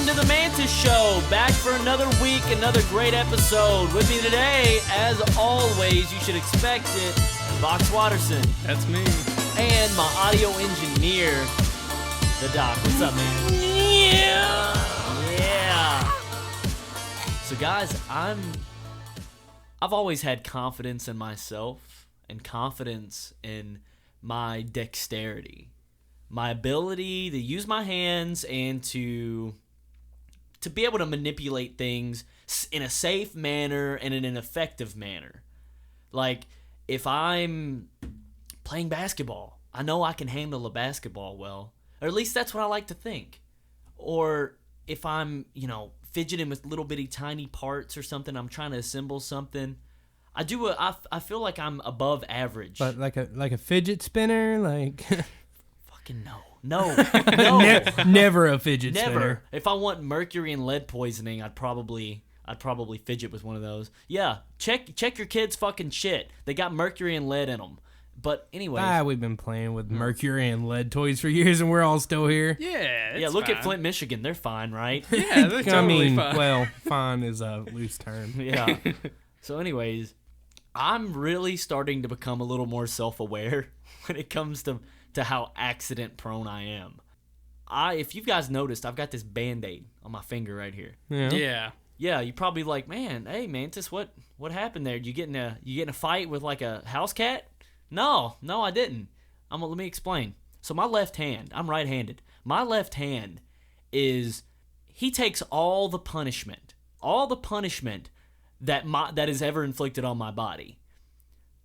Welcome to the Mantis Show, back for another week, another great episode. With me today, as always, you should expect it, Box Watterson. That's me. And my audio engineer, the Doc. What's up, man? Yeah. So guys, I've always had confidence in myself and confidence in my dexterity. My ability to use my hands and to be able to manipulate things in a safe manner and in an effective manner. Like, if I'm playing basketball, I know I can handle a basketball well. Or at least that's what I like to think. Or if I'm, fidgeting with little bitty tiny parts or something, I'm trying to assemble something. I feel like I'm above average. But like a fidget spinner, like... No. Never a fidget spinner. Never. If I want mercury and lead poisoning, I'd probably fidget with one of those. Yeah, check your kids' fucking shit. They got mercury and lead in them. But anyway, we've been playing with mercury and lead toys for years, and we're all still here. Yeah, it's look fine. at Flint, Michigan. They're fine, right? Yeah, they're totally fine. Well, fine is a loose term. Yeah. So anyways, I'm really starting to become a little more self-aware when it comes to how accident-prone I am. If you guys noticed, I've got this Band-Aid on my finger right here. Yeah. Yeah, you're probably like, man, hey, Mantis, what happened there? You get in a fight with like a house cat? No, I didn't. Let me explain. So my left hand, I'm right-handed. My left hand he takes all the punishment that is ever inflicted on my body.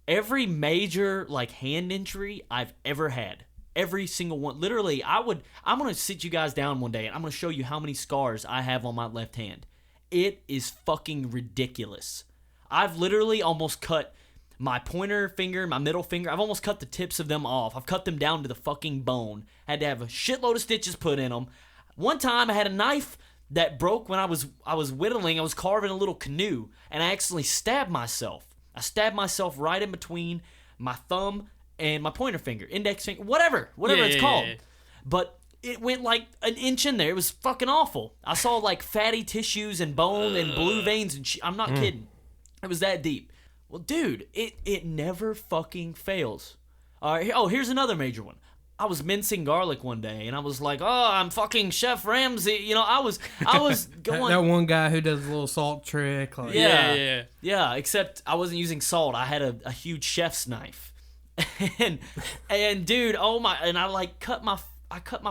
Every major hand injury I've ever had, every single one. Literally, I'm gonna sit you guys down one day and I'm gonna show you how many scars I have on my left hand. It is fucking ridiculous. I've literally almost cut my pointer finger, my middle finger. I've almost cut the tips of them off. I've cut them down to the fucking bone. Had to have a shitload of stitches put in them. One time I had a knife that broke when I was whittling. I was carving a little canoe and I accidentally stabbed myself. I stabbed myself right in between my thumb and my pointer finger, index finger, whatever it's called. Yeah. But it went like an inch in there. It was fucking awful. I saw fatty tissues and bone and blue veins and shit. I'm not kidding. It was that deep. Well, dude, it never fucking fails. All right. Oh, here's another major one. I was mincing garlic one day, and I was like, "Oh, I'm fucking Chef Ramsay." I was going. that one guy who does a little salt trick. Yeah. Except I wasn't using salt. I had a huge chef's knife, and dude, oh my! And I cut my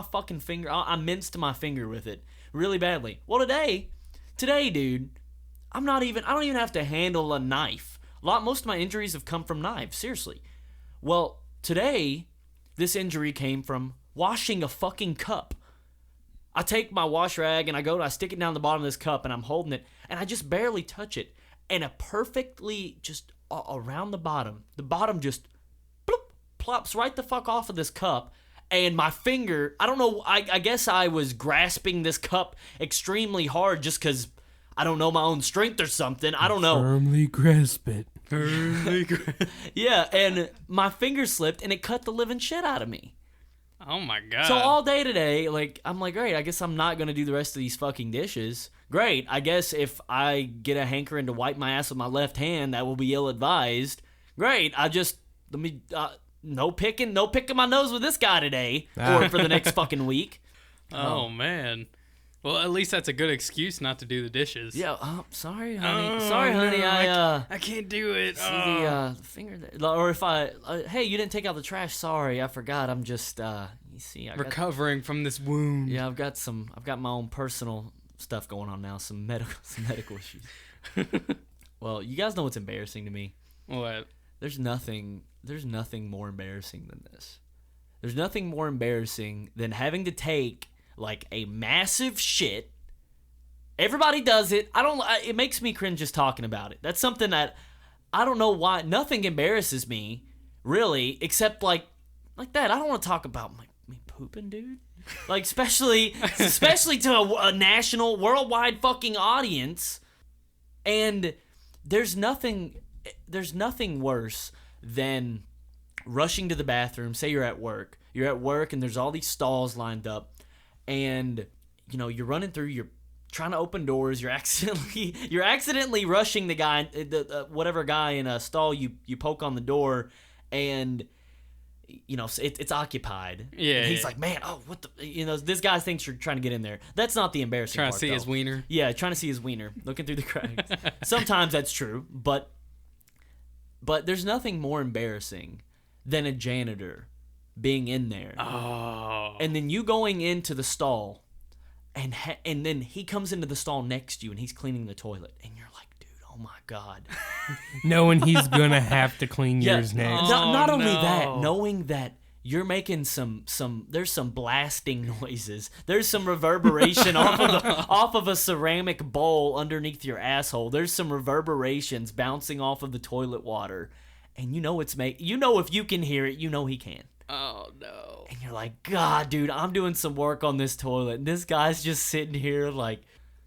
fucking finger. I minced my finger with it really badly. Well, today, dude, I don't even have to handle a knife. Most of my injuries have come from knives. Seriously. Well, today. This injury came from washing a fucking cup. I take my wash rag and I stick it down the bottom of this cup and I'm holding it and I just barely touch it. And it perfectly just around the bottom just bloop, plops right the fuck off of this cup. And my finger, I don't know, I guess I was grasping this cup extremely hard just because I don't know my own strength or something. I don't know. Firmly grasp it. Yeah, and my finger slipped and it cut the living shit out of me. Oh my god. So all day today, I'm like, great, I guess I'm not going to do the rest of these fucking dishes. Great, I guess if I get a hankering to wipe my ass with my left hand, that will be ill-advised. Great, no picking my nose with this guy today or for the next fucking week. Oh man. Well, at least that's a good excuse not to do the dishes. Yeah, sorry, honey. I can't do it. See the finger there. Or if hey, you didn't take out the trash. Sorry, I forgot. I'm just, you see. Recovering from this wound. Yeah, I've got my own personal stuff going on now. Some medical issues. Well, you guys know what's embarrassing to me? What? There's nothing more embarrassing than this. There's nothing more embarrassing than having to take a massive shit. Everybody does it. It makes me cringe just talking about it. That's something that I don't know why. Nothing embarrasses me, really, except like that. I don't want to talk about me pooping, dude. Especially to a national, worldwide fucking audience. And there's nothing worse than rushing to the bathroom. Say you're at work and there's all these stalls lined up. And, you're running through, you're trying to open doors. You're accidentally rushing the guy, whatever guy in a stall you poke on the door, and it's occupied. Yeah. And he's like, man, what the, this guy thinks you're trying to get in there. That's not the embarrassing Trying part. to see his wiener. Yeah, trying to see his wiener, looking through the cracks. Sometimes that's true, but there's nothing more embarrassing than a janitor being in there. Oh. And then you going into the stall, and then he comes into the stall next to you, and he's cleaning the toilet, and you're like, dude, oh my God. Knowing he's gonna have to clean yours next. Not only no. that, knowing that you're making there's some blasting noises. There's some reverberation off of a ceramic bowl underneath your asshole. There's some reverberations bouncing off of the toilet water, and if you can hear it, he can. Oh no. And you're like, God, dude, I'm doing some work on this toilet, and this guy's just sitting here like,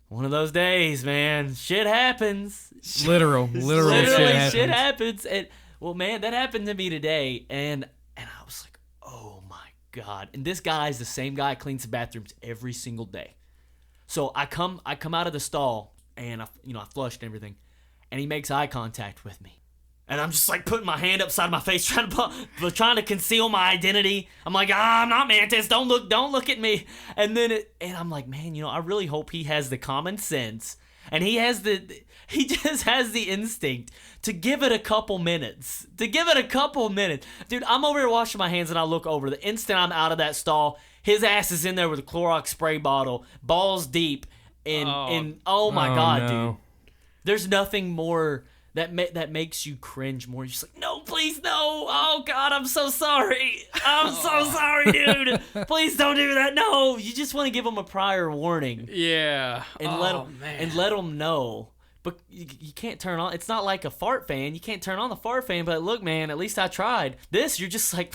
one of those days, man. Shit happens. Literal shit happens. And well, man, that happened to me today, and I was like, oh my God. And this guy is the same guy who cleans the bathrooms every single day. So I come out of the stall, and I flushed and everything, and he makes eye contact with me. And I'm just like putting my hand upside my face, trying to conceal my identity. I'm like, I'm not Mantis. Don't look at me. And I'm like, man, I really hope he has the common sense, and he just has the instinct to give it a couple minutes. Dude, I'm over here washing my hands, and I look over. The instant I'm out of that stall, his ass is in there with a Clorox spray bottle, balls deep, and oh my God, no. dude. There's nothing more that makes you cringe more. You're just like, no, please, no. Oh, God, I'm so sorry. I'm so sorry, dude. Please don't do that. No. You just want to give them a prior warning. Yeah. And let them know. But you can't turn on. It's not like a fart fan. You can't turn on the fart fan. But look, man, at least I tried. This, you're just like,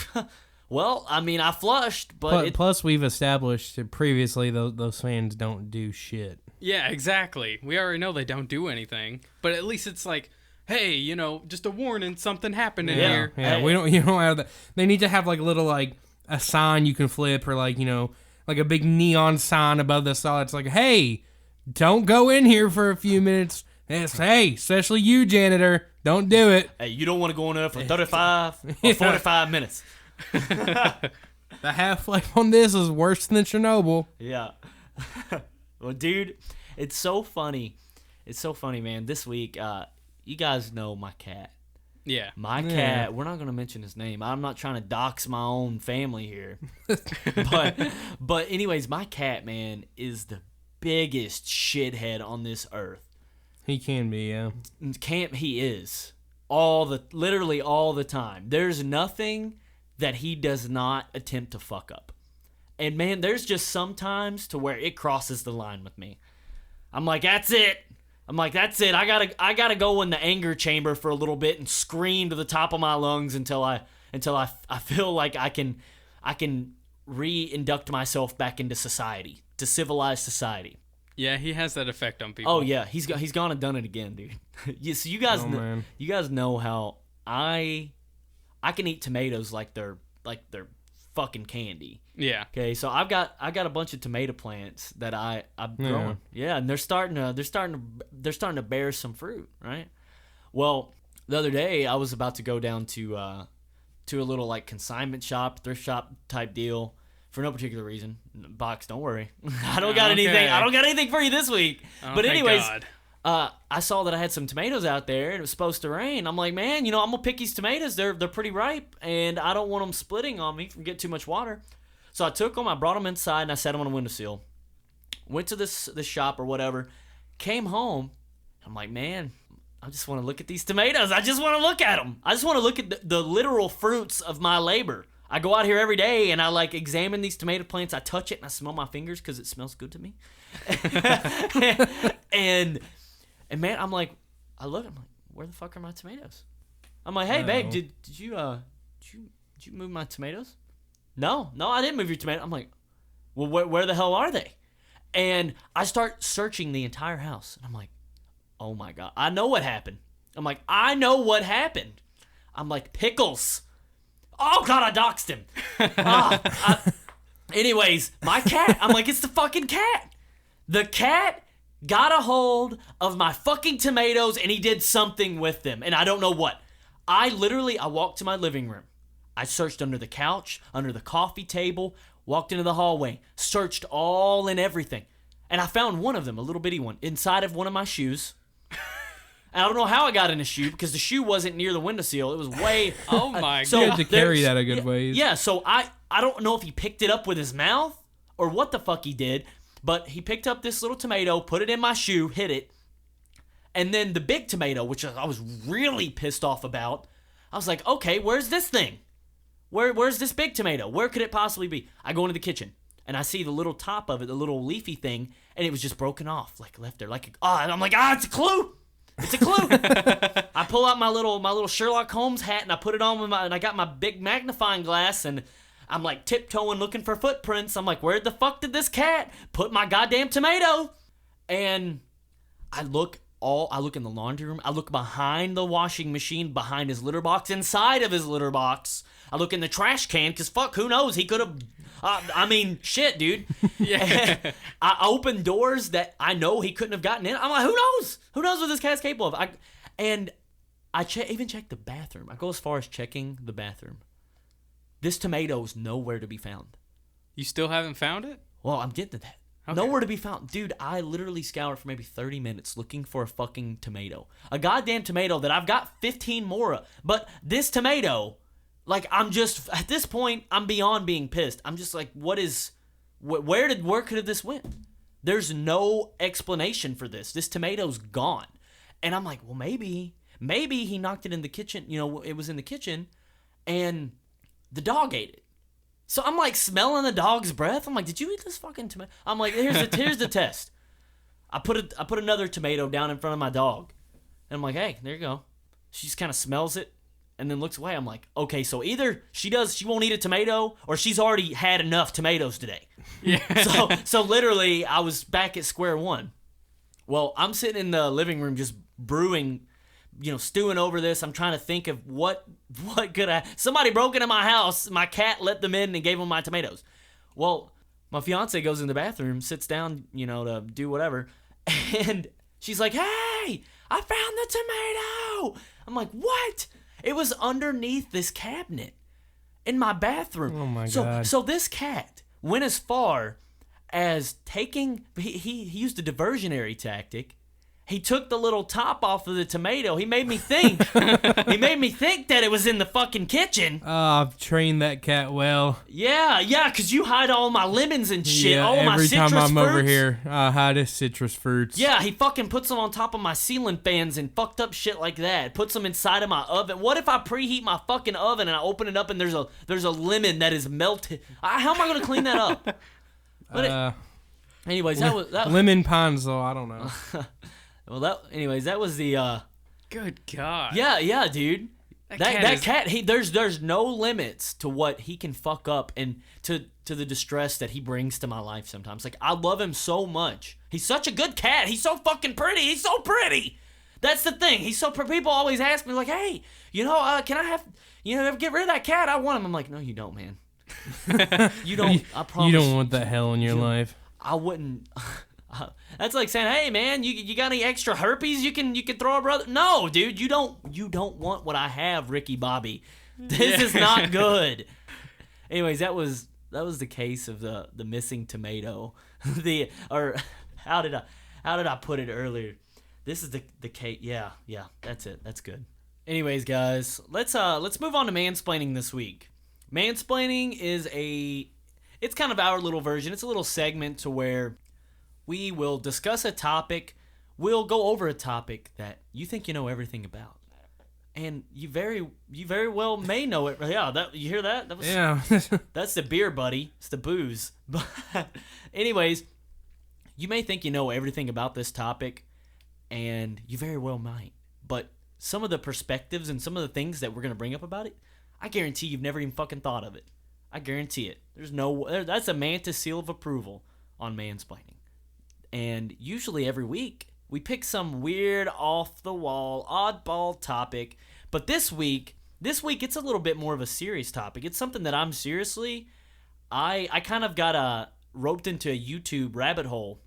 well, I mean, I flushed. But plus, we've established previously those fans don't do shit. Yeah, exactly. We already know they don't do anything. But at least it's like, hey, just a warning, something happened in here. Yeah, hey. we don't have that. They need to have like a little like a sign you can flip, or like like a big neon sign above the stall. It's like, hey, don't go in here for a few minutes. And it's, hey, especially you, janitor, don't do it. Hey, you don't want to go in there for 35 or 45 minutes. The half-life on this is worse than Chernobyl. Yeah. Well, dude, it's so funny. It's so funny, man. This week, you guys know my cat. Yeah. My cat, we're not going to mention his name. I'm not trying to dox my own family here. But anyways, my cat, man, is the biggest shithead on this earth. He can be, yeah. He is. Literally all the time. There's nothing that he does not attempt to fuck up. And man, there's just some times to where it crosses the line with me. I'm like, that's it. I gotta go in the anger chamber for a little bit and scream to the top of my lungs until I feel like I can re-induct myself back into society, to civilized society. Yeah, he has that effect on people. Oh yeah, he's gone and done it again, dude. So you guys know how I can eat tomatoes like they're fucking candy. Yeah. Okay, so I've got a bunch of tomato plants that I'm growing. Yeah, and they're starting to bear some fruit, right? Well, the other day I was about to go down to a little like consignment shop, thrift shop type deal for no particular reason. Box, don't worry. I don't got anything. I don't got anything for you this week. Oh, but anyways, God. I saw that I had some tomatoes out there and it was supposed to rain. I'm like, man, I'm gonna pick these tomatoes. They're pretty ripe and I don't want them splitting on me from getting too much water. So I took them, I brought them inside, and I set them on a windowsill. Went to this shop or whatever. Came home. I'm like, man, I just want to look at these tomatoes. I just want to look at them. I just want to look at the literal fruits of my labor. I go out here every day, and I, like, examine these tomato plants. I touch it, and I smell my fingers because it smells good to me. and man, I'm like, I'm like, where the fuck are my tomatoes? I'm like, hey, babe, did you move my tomatoes? No, I didn't move your tomato. I'm like, well, where the hell are they? And I start searching the entire house. And I'm like, oh, my God. I know what happened. I'm like, pickles. Oh, God, I doxed him. Anyways, my cat. I'm like, it's the fucking cat. The cat got a hold of my fucking tomatoes and he did something with them. And I don't know what. I walked to my living room. I searched under the couch, under the coffee table, walked into the hallway, searched all and everything. And I found one of them, a little bitty one, inside of one of my shoes. And I don't know how I got in a shoe because the shoe wasn't near the windowsill. It was way... Oh my You had god. to carry that a good ways. Yeah, so I don't know if he picked it up with his mouth or what the fuck he did, but he picked up this little tomato, put it in my shoe, hit it, and then the big tomato, which I was really pissed off about, I was like, okay, where's this thing? Where's this big tomato? Where could it possibly be? I go into the kitchen, and I see the little top of it, the little leafy thing, and it was just broken off, like left there. And I'm like, it's a clue! It's a clue! I pull out my little Sherlock Holmes hat, and I put it on and I got my big magnifying glass, and I'm like tiptoeing looking for footprints. I'm like, where the fuck did this cat put my goddamn tomato? And I look in the laundry room. I look behind the washing machine, behind his litter box, inside of his litter box. I look in the trash can, because fuck, who knows? He could have, shit, dude. Yeah. I open doors that I know he couldn't have gotten in. I'm like, who knows? Who knows what this cat's capable of? I even checked the bathroom. I go as far as checking the bathroom. This tomato's nowhere to be found. You still haven't found it? Well, I'm getting to that. Okay. Nowhere to be found. Dude, I literally scoured for maybe 30 minutes looking for a fucking tomato. A goddamn tomato that I've got 15 more of. But this tomato, like, I'm just, at this point, I'm beyond being pissed. I'm just like, where could have this went? There's no explanation for this. This tomato's gone. And I'm like, well, maybe he knocked it in the kitchen. You know, it was in the kitchen, and the dog ate it. So I'm like smelling the dog's breath. I'm like, did you eat this fucking tomato? I'm like, here's the test. I put another tomato down in front of my dog. And I'm like, hey, there you go. She just kind of smells it and then looks away. I'm like, okay, so either she won't eat a tomato, or she's already had enough tomatoes today. Yeah. So literally I was back at square one. Well, I'm sitting in the living room just brewing, stewing over this. I'm trying to think of what could somebody broke into my house. My cat let them in and gave them my tomatoes. Well, my fiance goes in the bathroom, sits down, to do whatever. And she's like, hey, I found the tomato. I'm like, what? It was underneath this cabinet in my bathroom. Oh my God. So this cat went as far as taking, he used a diversionary tactic. He took the little top off of the tomato. He made me think. That it was in the fucking kitchen. Oh, I've trained that cat well. Yeah, because you hide all my lemons and shit. Yeah, all my every citrus time I'm fruits. over here, I hide his citrus fruits. Yeah, he fucking puts them on top of my ceiling fans and fucked up shit like that. Puts them inside of my oven. What if I preheat my fucking oven and I open it up and there's a lemon that is melted? How am I gonna clean that up? Anyways, that was lemon pines though. I don't know. well. That was the. Good God. Yeah, dude. That cat. There's no limits to what he can fuck up and to the distress that he brings to my life sometimes. Like, I love him so much. He's such a good cat. He's so fucking pretty. He's so pretty. That's the thing. He's so pretty. People always ask me like, hey, can I have, get rid of that cat? I want him. I'm like, no, you don't, man. You don't. I promise. You don't want that hell in your life. I wouldn't. That's like saying, hey man, you got any extra herpes you can throw a brother? No, dude, you don't want what I have, Ricky Bobby. This is not good. Anyways, that was the case of the missing tomato. How did I put it earlier? This is the case. Yeah, that's it. That's good. Anyways, guys, let's move on to mansplaining this week. Mansplaining it's kind of our little version. It's a little segment to where we will discuss a topic. We'll go over a topic that you think you know everything about, and you very well may know it. Yeah, you hear that? Yeah. That's the beer, buddy. It's the booze. But anyways, you may think you know everything about this topic, and you very well might. But some of the perspectives and some of the things that we're gonna bring up about it, I guarantee you've never even fucking thought of it. I guarantee it. That's a Mantis seal of approval on mansplaining. And usually every week, we pick some weird, off-the-wall, oddball topic. But this week, it's a little bit more of a serious topic. It's something that I'm seriously... I kind of got roped into a YouTube rabbit hole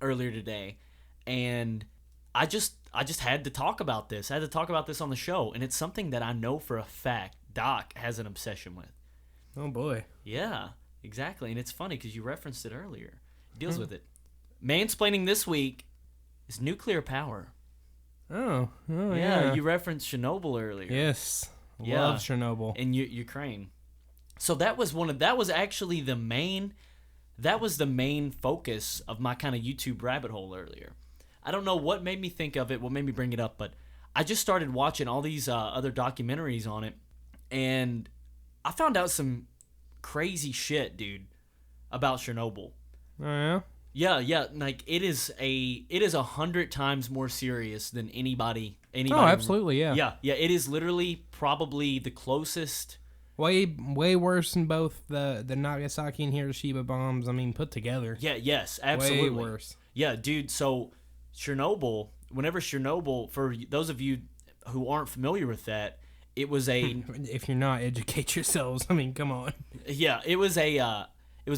earlier today. and I just had to talk about this. I had to talk about this on the show, and it's something that I know for a fact Doc has an obsession with. Oh boy. Yeah, exactly. And it's funny because you referenced it earlier. He deals with it. Mansplaining this week is nuclear power. Oh yeah. You referenced Chernobyl earlier. Yes. Yeah. Love Chernobyl. In Ukraine. So that was actually the main focus of my kind of YouTube rabbit hole earlier. I don't know what made me think of it, what made me bring it up, but I just started watching all these other documentaries on it, and I found out some crazy shit, dude, about Chernobyl. Oh yeah. Yeah, like it is 100 times more serious than anybody. Oh, absolutely, yeah. Yeah. It is literally probably the closest. Way worse than both the Nagasaki and Hiroshima bombs. I mean, put together. Yeah. Yes. Absolutely. Way worse. Yeah, dude. So Chernobyl. Whenever Chernobyl, for those of you who aren't familiar with that, it was a. If you're not, educate yourselves. I mean, come on. Yeah, it was a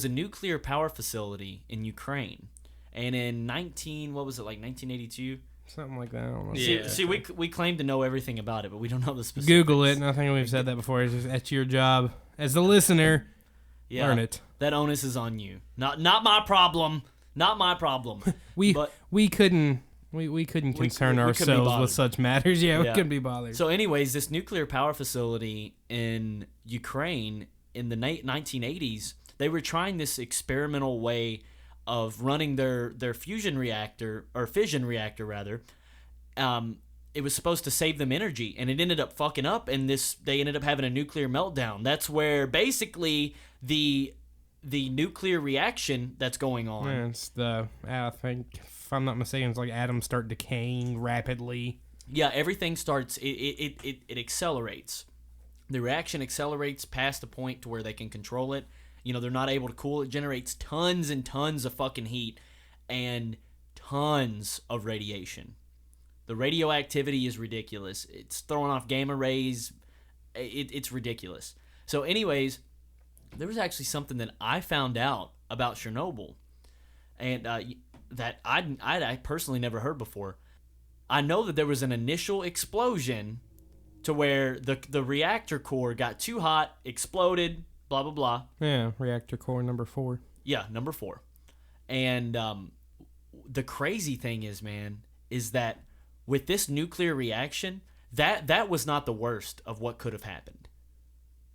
nuclear power facility in Ukraine, and in 1982. Something like that. I don't know. Yeah. See, we claim to know everything about it, but we don't know the specifics. Google it. And I think we've said that before. It's just, that's your job as the listener. Yeah, learn it. That onus is on you. Not my problem. Not my problem. We couldn't concern we couldn't be ourselves bothered. with such matters. Yeah, we Yeah. couldn't be bothered. So, anyways, this nuclear power facility in Ukraine in the 1980s, they were trying this experimental way of running their fusion reactor, or fission reactor rather. It was supposed to save them energy, and it ended up fucking up, and they ended up having a nuclear meltdown. That's where basically the nuclear reaction that's going on. Yeah, it's I think, if I'm not mistaken, it's like atoms start decaying rapidly. Yeah, everything starts. It accelerates. The reaction accelerates past the point to where they can control it. You know, they're not able to cool it. Generates tons and tons of fucking heat and tons of radiation. The radioactivity is ridiculous. It's throwing off gamma rays. It's ridiculous. So anyways, there was actually something that I found out about Chernobyl, and that I personally never heard before. I know that there was an initial explosion to where the reactor core got too hot, exploded, blah, blah, blah. Yeah, reactor core number 4. Yeah, number 4. And the crazy thing is, man, is that with this nuclear reaction, that was not the worst of what could have happened.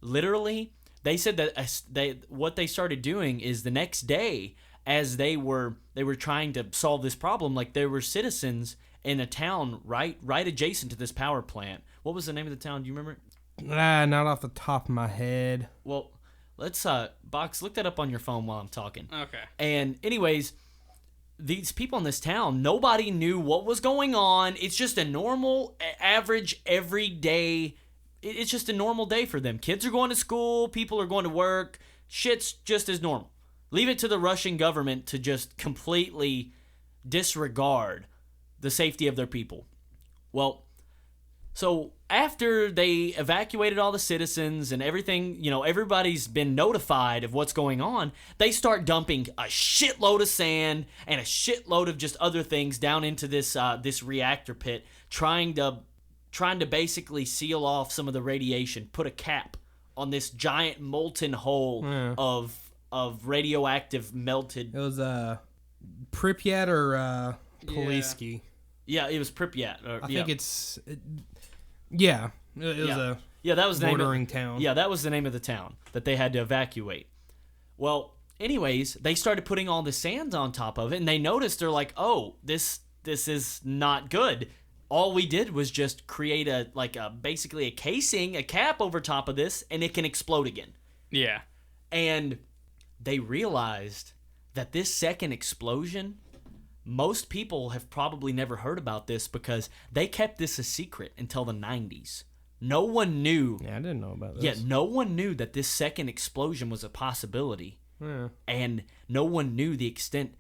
Literally, they said that what they started doing is the next day, as they were trying to solve this problem, like there were citizens in a town right adjacent to this power plant. What was the name of the town? Do you remember? Not off the top of my head. Well, let's Box, look that up on your phone while I'm talking. Okay. And anyways, these people in this town, nobody knew what was going on. It's just a normal, average, everyday. It's just a normal day for them. Kids are going to school. People are going to work. Shit's just as normal. Leave it to the Russian government to just completely disregard the safety of their people. Well, so after they evacuated all the citizens and everything, you know, everybody's been notified of what's going on, they start dumping a shitload of sand and a shitload of just other things down into this reactor pit, trying to basically seal off some of the radiation, put a cap on this giant molten hole of radioactive melted. It was Pripyat or Politsky. Yeah, it was Pripyat. I think it's. Yeah, it was a that was the bordering town. Yeah, that was the name of the town that they had to evacuate. Well, anyways, they started putting all the sand on top of it, and they noticed, they're like, "Oh, this is not good." All we did was just create basically a casing, a cap over top of this, and it can explode again. Yeah. And they realized that this second explosion, most people have probably never heard about this because they kept this a secret until the 90s. No one knew. Yeah, I didn't know about this. Yeah, no one knew that this second explosion was a possibility. Yeah. And no one knew the extent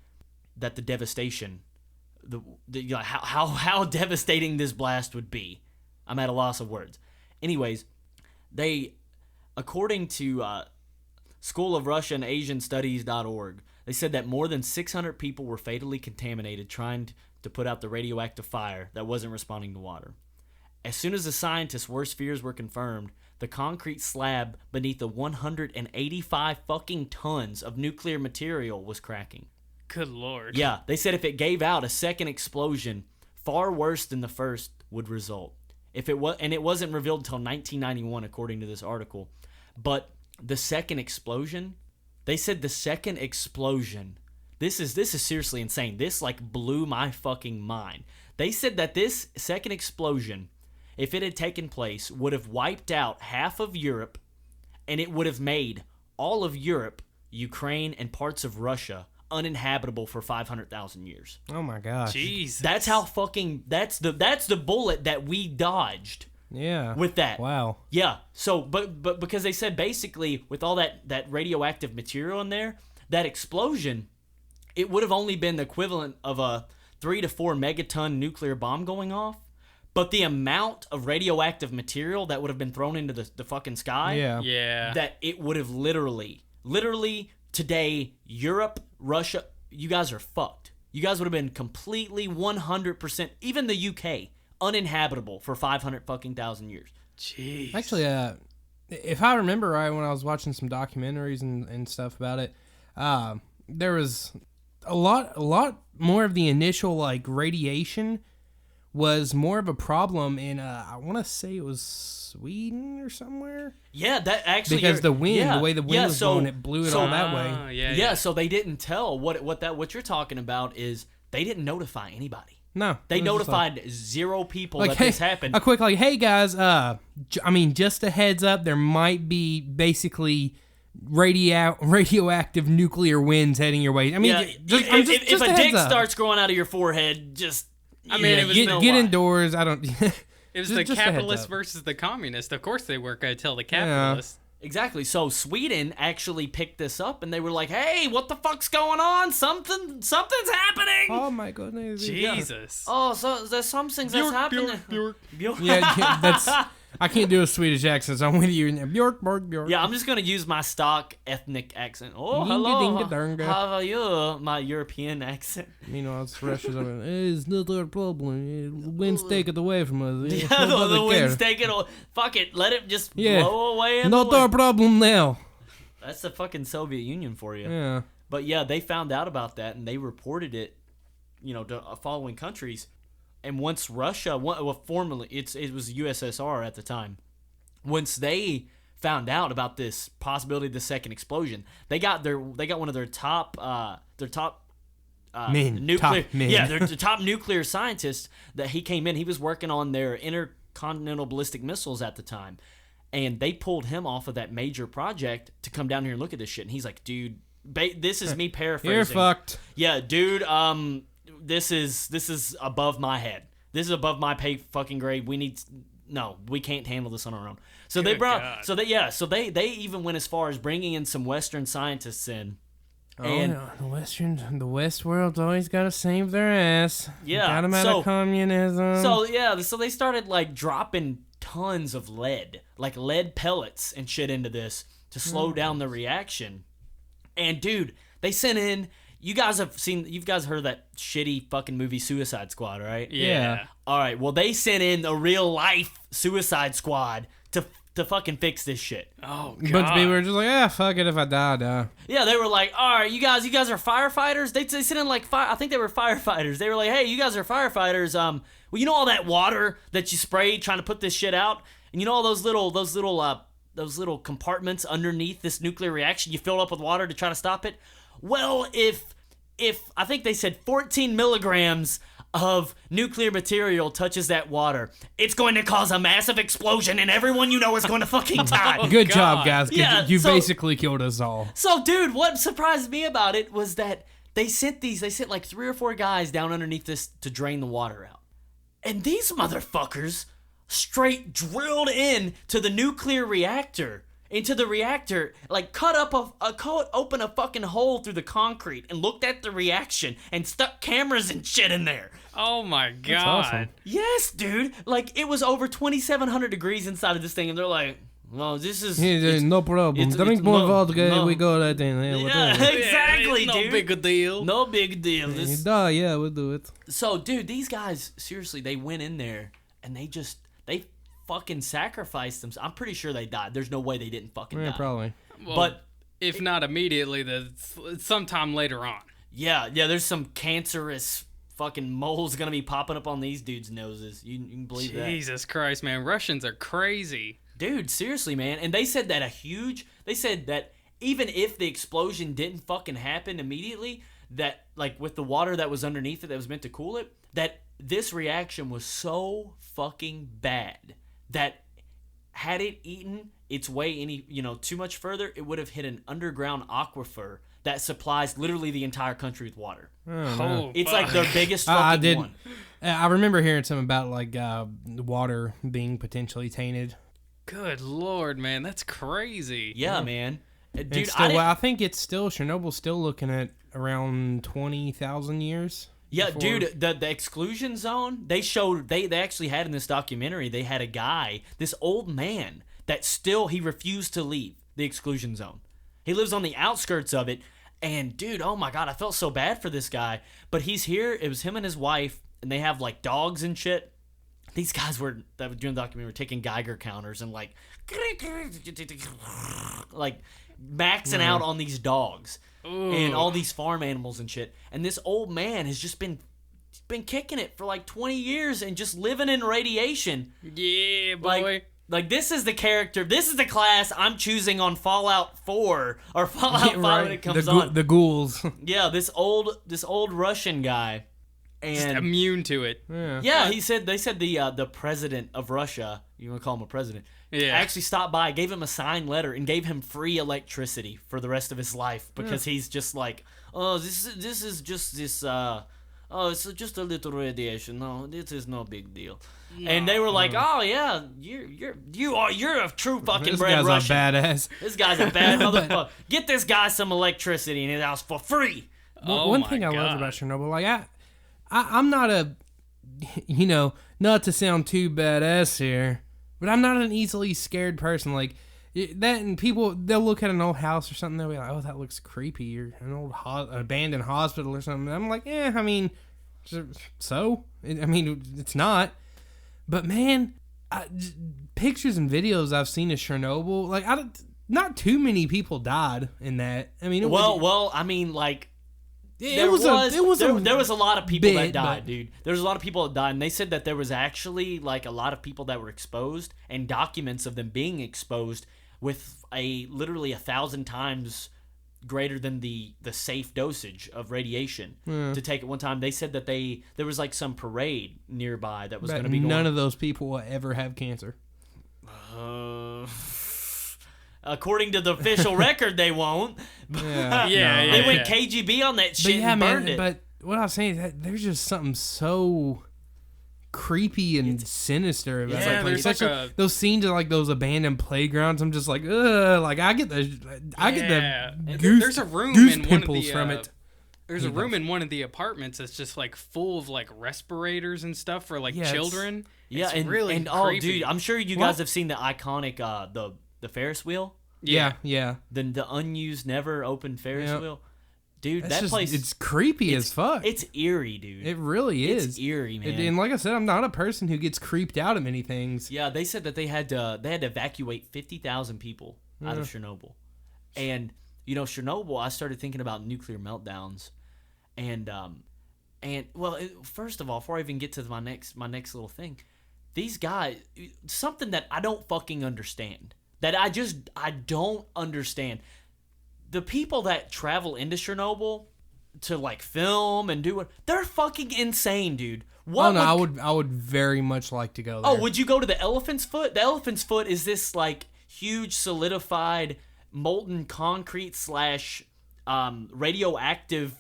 that the devastation, how devastating this blast would be. I'm at a loss of words. Anyways, according to School of Russian Asian Studies.org, They said that more than 600 people were fatally contaminated trying to put out the radioactive fire that wasn't responding to water. As soon as the scientists' worst fears were confirmed, the concrete slab beneath the 185 fucking tons of nuclear material was cracking. Good Lord. Yeah, they said if it gave out, a second explosion, far worse than the first, would result. And it wasn't revealed until 1991, according to this article. But the second explosion, they said the second explosion. This is seriously insane. This like blew my fucking mind. They said that this second explosion, if it had taken place, would have wiped out half of Europe, and it would have made all of Europe, Ukraine, and parts of Russia uninhabitable for 500,000 years. Oh my gosh. Jesus. That's how fucking that's the bullet that we dodged. Yeah. With that. Wow. Yeah. So but because they said basically with all that radioactive material in there, that explosion, it would have only been the equivalent of a 3 to 4 megaton nuclear bomb going off. But the amount of radioactive material that would have been thrown into the fucking sky, Yeah. that it would have literally today, Europe, Russia, you guys are fucked. You guys would have been completely 100%, even the UK, uninhabitable for 500 fucking thousand years. Jeez. Actually, if I remember right, when I was watching some documentaries and stuff about it, there was a lot more of the initial like radiation was more of a problem in I want to say it was Sweden or somewhere. Yeah, that actually because the wind, the way the wind was blowing, it blew it all that way. Yeah. So they didn't tell what you're talking about is they didn't notify anybody. No, They notified 0 people like, that hey, this happened. A quick like, hey guys, just a heads up, there might be basically radioactive nuclear winds heading your way. I mean, if a a dick up. starts growing out of your forehead, just it was get indoors. I don't. It was Just the a heads capitalist up. versus the communist. Of course they weren't going to tell the capitalists. Exactly. So Sweden actually picked this up, and they were like, "Hey, what the fuck's going on? Something's happening." Oh my goodness! Jesus. Oh, so there's some things that's happening. Bjork. Yeah, that's. I can't do a Swedish accent, so I'm with you. Bjork. Yeah, I'm just gonna use my stock ethnic accent. Oh, Dinga-dinga-dunga. hello. How are you? My European accent. Meanwhile, it's Russia's. It's not our problem. Wind's take it away from us. Yeah, Nobody the wind's care. taking it. Fuck it, let it just Yeah. blow away. In Not the our wind. problem now. That's the fucking Soviet Union for you. Yeah. But yeah, they found out about that and they reported it, to following countries. And once Russia, formerly it was USSR at the time, once they found out about this possibility of the second explosion, they got one of their top Men. nuclear Top men. yeah, their top nuclear scientist that he came in. He was working on their intercontinental ballistic missiles at the time, and they pulled him off of that major project to come down here and look at this shit. And he's like, "Dude, this is me paraphrasing. You're fucked. Yeah, dude. This is above my head. This is above my pay fucking grade. We can't handle this on our own." So Good they brought, God. so they even went as far as bringing in some Western scientists in. And the West world's always got to save their ass. Yeah, Got them out of communism. so they started like dropping tons of lead, like lead pellets and shit into this to slow down the reaction. And dude, they sent in. You guys heard of that shitty fucking movie Suicide Squad, right? Yeah. All right. Well, they sent in a real life Suicide Squad to fucking fix this shit. Oh, a God. bunch of people were just like, fuck it, if I die, I die. Yeah, they were like, all right, you guys are firefighters. They sent in like I think they were firefighters. They were like, hey, you guys are firefighters. Well, you know all that water that you sprayed trying to put this shit out, and you know all those little compartments underneath this nuclear reaction you filled up with water to try to stop it. Well, if I think they said 14 milligrams of nuclear material touches that water, it's going to cause a massive explosion and everyone you know is going to fucking die. Good God. job, guys. Yeah, You so- basically killed us all. So, dude, what surprised me about it was that they sent like 3 or 4 guys down underneath this to drain the water out. And these motherfuckers straight drilled in to the nuclear reactor. Into the reactor, like cut open a fucking hole through the concrete and looked at the reaction and stuck cameras and shit in there. Oh, my God. awesome. Yes, dude. Like, it was over 2,700 degrees inside of this thing, and they're like, No, this is no problem. Drink more vodka. We go that thing. Yeah, exactly, no dude. big a deal. No big deal. Yeah, we'll do it. So, dude, these guys, seriously, they went in there and they fucking sacrificed them. I'm pretty sure they died. There's no way they didn't fucking die. Probably. Well, But if not immediately, then sometime later on. yeah, there's some cancerous fucking moles gonna be popping up on these dudes' noses. You can believe that? Jesus Christ, man. Russians are crazy. Dude, seriously, man. And they said that even if the explosion didn't fucking happen immediately, that like with the water that was underneath it that was meant to cool it, that this reaction was so fucking bad that had it eaten its way any, too much further, it would have hit an underground aquifer that supplies literally the entire country with water. It's like their biggest fucking one. I remember hearing something about like water being potentially tainted. Good Lord, man. That's crazy. Yeah, man. Dude, I think it's still, Chernobyl's still looking at around 20,000 years. Yeah, dude, the exclusion zone, they actually had in this documentary, they had a guy, this old man, that he refused to leave the exclusion zone. He lives on the outskirts of it, and dude, oh my God, I felt so bad for this guy. But he's here, it was him and his wife, and they have like dogs and shit. These guys that were doing the documentary were taking Geiger counters and like maxing out on these dogs. Ooh. And all these farm animals and shit. And this old man has just been kicking it for like 20 years and just living in radiation. Yeah, boy. Like this is the character, this is the class I'm choosing on Fallout 4 or Fallout 5 when it comes on. The ghouls. Yeah, this old Russian guy. And just immune to it. Yeah, they said the president of Russia, you want to call him a president, actually stopped by, gave him a signed letter, and gave him free electricity for the rest of his life because he's just like, oh, this is just this, it's just a little radiation. No, this is no big deal. No. And they were like, oh yeah, you're a true fucking bred Russian. This guy's a badass. This guy's a bad motherfucker. Get this guy some electricity in his house for free. One thing I love about Chernobyl, like I'm not not to sound too badass here, but I'm not an easily scared person. Like that, and people, they'll look at an old house or something, they'll be like, oh, that looks creepy, or an old abandoned hospital or something. I'm like, I mean, so? I mean, it's not. But man, pictures and videos I've seen of Chernobyl, like, not too many people died in that. I mean, there was a lot of people that died, dude. There was a lot of people that died, and they said that there was actually like a lot of people that were exposed, and documents of them being exposed with literally 1,000 times greater than the safe dosage of radiation to take at one time. They said that there was like some parade nearby that was going to be going. None of those people will ever have cancer. According to the official record, they won't. Yeah. They went KGB on that shit and burned it. But what I was saying is that there's just something so creepy and sinister about that place. Especially those scenes of like those abandoned playgrounds. I'm just like, ugh. Like I get the there's a room in one of the from it. There's a room in one of the apartments that's just like full of like respirators and stuff for like children. It's really creepy. Oh, dude, I'm sure you guys have seen the iconic the Ferris wheel. Yeah. The unused, never opened Ferris wheel. Dude, that place... It's creepy as fuck. It's eerie, dude. It really is. It's eerie, man. And like I said, I'm not a person who gets creeped out at many things. Yeah, they said that they had to evacuate 50,000 people out of Chernobyl. And, Chernobyl, I started thinking about nuclear meltdowns. And first of all, before I even get to my next little thing, these guys... Something that I don't fucking understand. That I don't understand. The people that travel into Chernobyl to like film and do it, they're fucking insane, dude. I would very much like to go there. Oh, would you go to the Elephant's Foot? The Elephant's Foot is this like huge solidified molten concrete / radioactive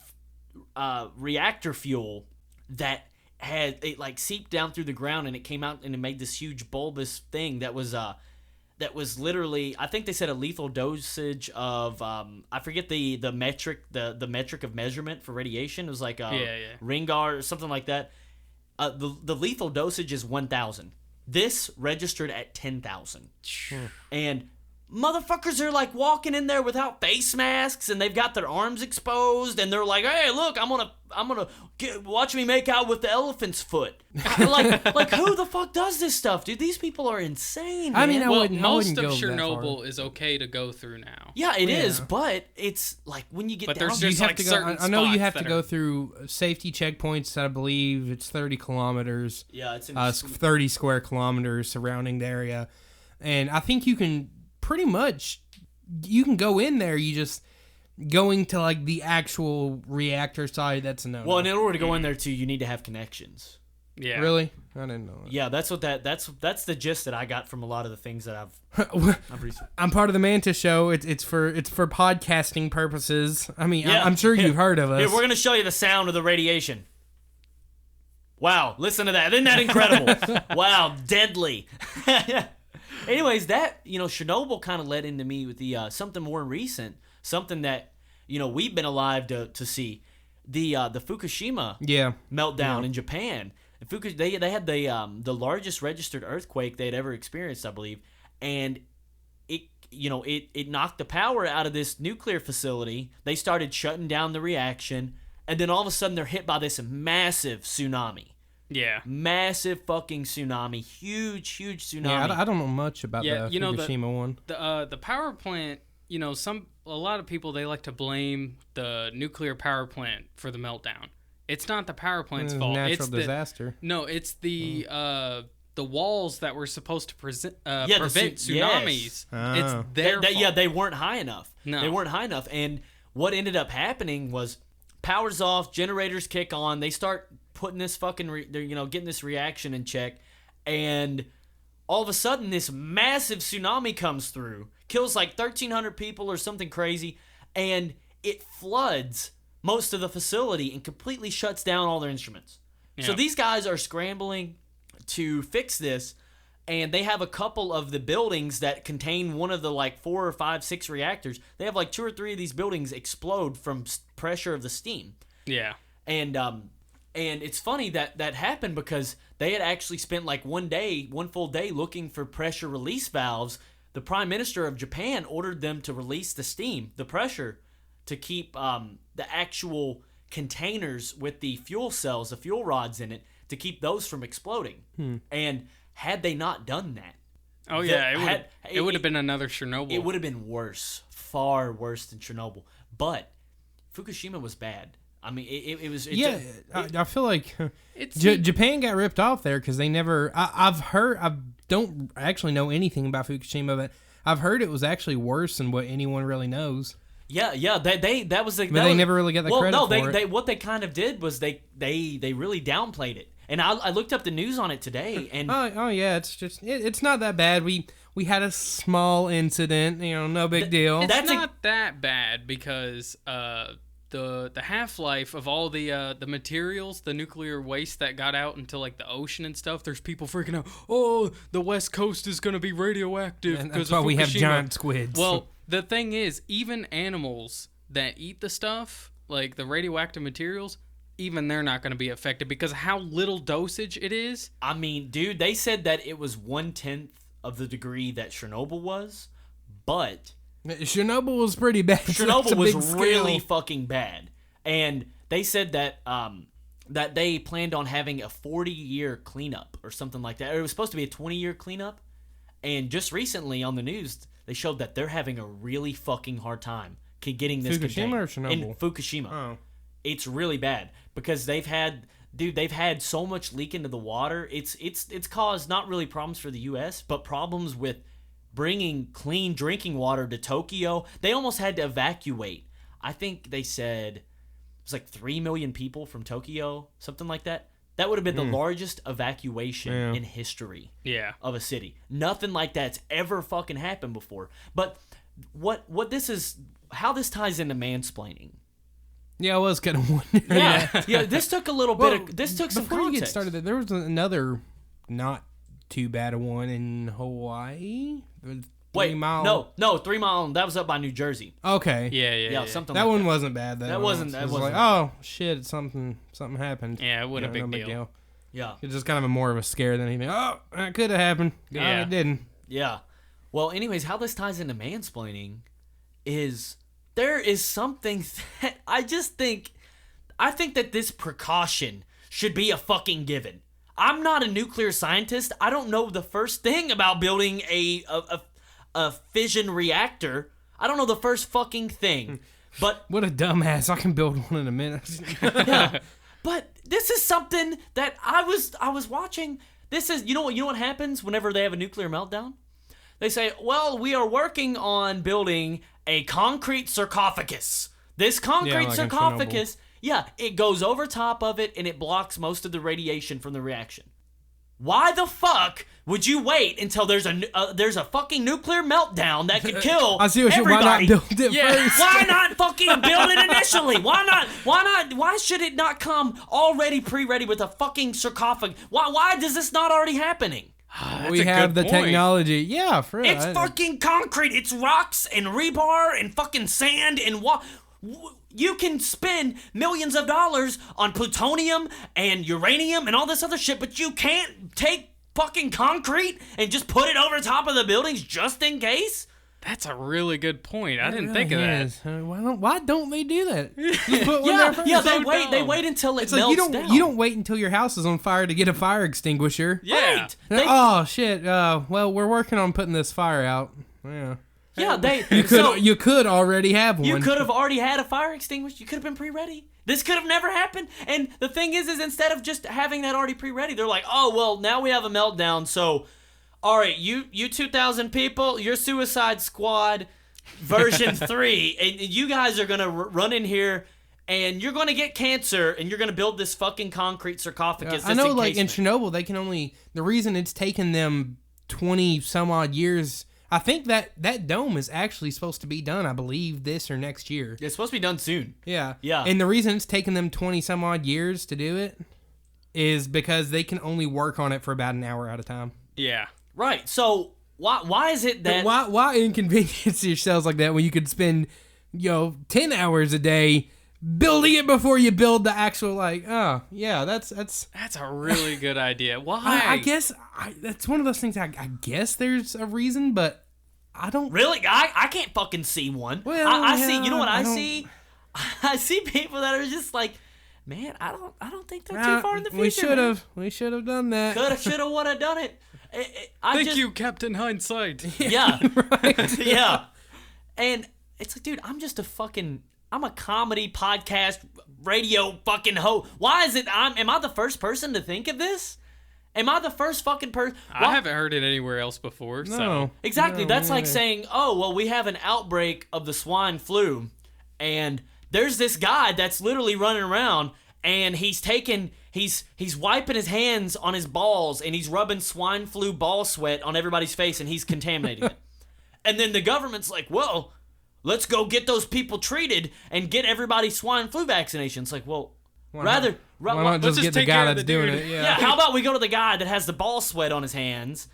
reactor fuel that it like seeped down through the ground, and it came out and it made this huge bulbous thing that was literally, I think they said a lethal dosage of I forget the metric of measurement for radiation. It was like Ringard or something like that. The lethal dosage is 1,000. This registered at 10,000. And motherfuckers are like walking in there without face masks, and they've got their arms exposed, and they're like, "Hey, look, I'm gonna watch me make out with the elephant's foot." like who the fuck does this stuff, dude? These people are insane. I mean, man. Most of go that Chernobyl far. is okay to go through now. Yeah, it is, but it's like when you get But down there's to just You have like to go, certain I know you spots have to that go are- through safety checkpoints. I believe it's 30 kilometers. yeah, it's 30 square kilometers surrounding the area, and I think you can pretty much go in there. You just going to like the actual reactor side. That's a no. well, and in order to go in there too, you need to have connections. Yeah. Really, I didn't know. Yeah, that's that's the gist that I got from a lot of the things that That. I've researched. I'm part of the Mantis show. It's for podcasting purposes. I mean, Yeah. I'm sure you've heard of us. Here, we're gonna show you the sound of the radiation. Wow, listen to that! Isn't that incredible? Wow, deadly. Anyways, that Chernobyl kind of led into me with the something more recent, something that we've been alive to see, the Fukushima meltdown in Japan. They had the largest registered earthquake they had ever experienced, I believe, and it knocked the power out of this nuclear facility. They started shutting down the reaction, and then all of a sudden they're hit by this massive tsunami. Yeah. Massive fucking tsunami. Huge tsunami. Yeah, I don't know much about the Fukushima one. The power plant, a lot of people, they like to blame the nuclear power plant for the meltdown. It's not the power plant's fault. Natural It's disaster. No, it's the walls that were supposed to prevent tsunamis. Yes. It's their fault. Yeah, they weren't high enough. No. They weren't high enough. And what ended up happening was power's off, generators kick on, they start putting this fucking, getting this reaction in check, and all of a sudden this massive tsunami comes through, kills like 1,300 people or something crazy, and it floods most of the facility and completely shuts down all their instruments. Yeah. So these guys are scrambling to fix this, and they have a couple of the buildings that contain one of the like 4 or 5, 6 reactors. They have like 2 or 3 of these buildings explode from pressure of the steam. Yeah. And it's funny that happened because they had actually spent like one full day looking for pressure release valves. The Prime Minister of Japan ordered them to release the steam, the pressure, to keep the actual containers with the fuel cells, the fuel rods in it, to keep those from exploding. And had they not done that, it would have been another Chernobyl. it would have been worse, far worse than Chernobyl. But Fukushima was bad. I mean, it was... I feel like It's Japan got ripped off there because they never... I've heard... I don't actually know anything about Fukushima, but I've heard it was actually worse than what anyone really knows. Yeah, that was the... But they never really got the credit for it. They what they kind of did was they really downplayed it. And I looked up the news on it today, and... Oh yeah, it's just... It's not that bad. We had a small incident, no big deal. It's not that bad because... The half-life of all the materials, the nuclear waste that got out into like the ocean and stuff, there's people freaking out, oh, the West Coast is going to be radioactive. And that's why we have giant squids. Well, the thing is, even animals that eat the stuff, like the radioactive materials, even they're not going to be affected because of how little dosage it is. I mean, dude, they said that it was 1/10 of the degree that Chernobyl was, but... Chernobyl was pretty bad. Chernobyl was really fucking bad, and they said that that they planned on having a 40-year cleanup or something like that. It was supposed to be a 20-year cleanup, and just recently on the news they showed that they're having a really fucking hard time getting this Fukushima contained. or Chernobyl? In Fukushima. Oh. It's really bad because they've had so much leak into the water. It's caused not really problems for the U.S., but problems with bringing clean drinking water to Tokyo. They almost had to evacuate. I think they said it was like 3 million people from Tokyo, something like that. That would have been the largest evacuation in history of a city. Nothing like that's ever fucking happened before. But what this is, how this ties into mansplaining. Yeah, I was kind of wondering. Yeah. This took a little bit of, this took some before context. you get started, there was another not too bad a one in Hawaii. Wait, 3 Mile. no, 3 Mile. That was up by New Jersey. Okay. Yeah. Something That like one that. wasn't bad. That wasn't. It That was wasn't. like, oh shit, something happened. Yeah, it wasn't a big deal. Yeah. It's just kind of more of a scare than anything. Oh, that could have happened. Yeah. It didn't. Yeah. Well, anyways, how this ties into mansplaining is there is something that I think that this precaution should be a fucking given. I'm not a nuclear scientist. I don't know the first thing about building a fission reactor. I don't know the first fucking thing. But What a dumbass. I can build one in a minute. yeah. But this is something that I was watching. This is you know what happens whenever they have a nuclear meltdown? They say, "Well, we are working on building a concrete sarcophagus." This concrete like in sarcophagus, it goes over top of it and it blocks most of the radiation from the reaction. Why the fuck would you wait until there's a fucking nuclear meltdown that could kill I see what you. Why everybody? not build it first? Why not fucking build it initially? Why not? Why should it not come already pre-ready with a fucking sarcophagus? Why does this not already happening? We have the technology. Yeah, for real. It's fucking concrete. It's rocks and rebar and fucking sand and you can spend millions of dollars on plutonium and uranium and all this other shit, but you can't take fucking concrete and just put it over top of the buildings just in case? That's a really good point. I didn't think of that. Why don't they do that? Just put one there first. They wait until it It's like melts down. you don't wait until your house is on fire to get a fire extinguisher. Yeah. Right. Oh shit. Well, we're working on putting this fire out. Yeah. Yeah, You could already have one. You could have already had a fire extinguisher. You could have been pre-ready. This could have never happened. And the thing is instead of just having that already pre-ready, they're like, oh, well, now we have a meltdown. So, all right, you 2,000 people, your Suicide Squad version 3, and you guys are going to run in here, and you're going to get cancer, and you're going to build this fucking concrete sarcophagus. I know, like, in Chernobyl, they can only... The reason it's taken them 20-some-odd years... I think that dome is actually supposed to be done, I believe, this or next year. It's supposed to be done soon. Yeah. Yeah. And the reason it's taken them 20-some-odd years to do it is because they can only work on it for about an hour at a time. Yeah. Right. So why is it that... Why inconvenience yourselves like that when you could spend, 10 hours a day building it before you build the actual, that's a really good idea. Why? I guess that's one of those things I guess there's a reason, but I don't... Really? I can't fucking see one. Well, I see... You know what I see? I see people that are just like, man, I don't think they're too far in the future. We should have done that. Coulda, shoulda, woulda done it. Thank you, Captain Hindsight. Yeah. Right. Yeah. And it's like, dude, I'm a comedy podcast radio fucking host. Why is it am I the first person to think of this? Am I the first fucking person? I haven't heard it anywhere else before. No. So Exactly. No, That's no, like no. saying, oh, well, we have an outbreak of the swine flu, and there's this guy that's literally running around, and he's wiping his hands on his balls, and he's rubbing swine flu ball sweat on everybody's face, and he's contaminating it. And then the government's like, well, let's go get those people treated and get everybody swine flu vaccinations. Like, well, Why not let's just get just the take guy care of that's the doing dude. it? yeah, how about we go to the guy that has the ball sweat on his hands,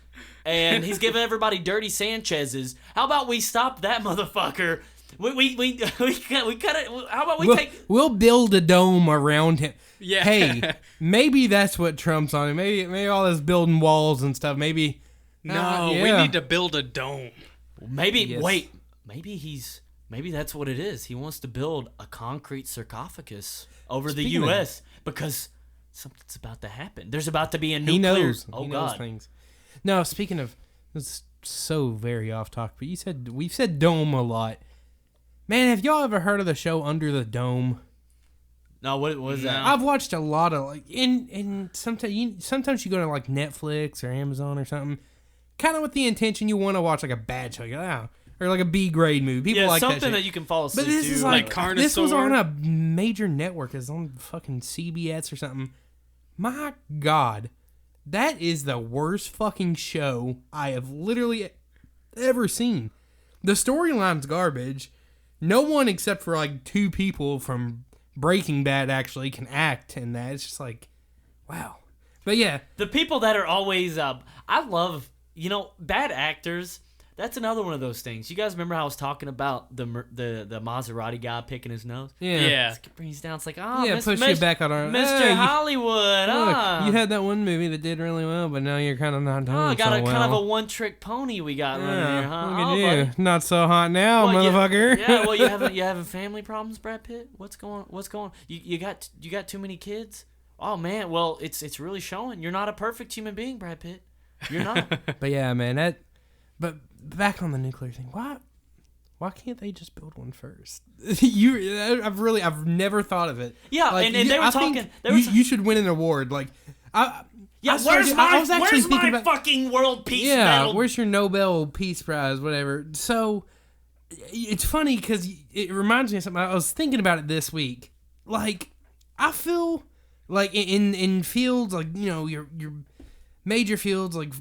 and he's giving everybody dirty Sanchez's. How about we stop that motherfucker? We cut it. How about We'll build a dome around him. Yeah. Hey, maybe that's what Trump's on. Maybe all this building walls and stuff. Maybe. No, yeah. we need to build a dome. maybe Yes. wait? Maybe that's what it is. He wants to build a concrete sarcophagus over the Speaking of- U.S. because something's about to happen. There's about to be a nuclear... He knows. Oh, He knows God. things. No, speaking of... This is so very off topic, but we've said dome a lot. Man, have y'all ever heard of the show Under the Dome? No, what was that? I've watched a lot of sometimes you go to like Netflix or Amazon or something, kind of with the intention you want to watch like a bad show, or like a B grade movie. People Yeah, like something that, that you can fall asleep But this to. is like like this was Carnosaur. on a major network. It's on fucking CBS or something. My God, that is the worst fucking show I have literally ever seen. The storyline's garbage. No one except for like two people from Breaking Bad actually can act in that. It's just like, wow. But yeah, The people that are always I love, bad actors. That's another one of those things. You guys remember how I was talking about the Maserati guy picking his nose? Yeah. It brings down. It's like, oh, Yeah, push you back on our Mr. Hollywood. Look, you had that one movie that did really well, but now you're kind of not doing so got well. kind of a one-trick pony we got running here, huh? Look at you. Not so hot now, motherfucker. Yeah, well, you having family problems, Brad Pitt? What's going on? You got too many kids? Oh man, well, it's really showing. You're not a perfect human being, Brad Pitt. You're not. But yeah, man, but back on the nuclear thing, why can't they just build one first? I've never thought of it. Yeah, like, and they were talking. You should win an award. Like, where's my fucking world peace medal? Where's your Nobel Peace Prize, whatever? So it's funny because it reminds me of something. I was thinking about it this week. Like, I feel like in fields like, you know, your major fields like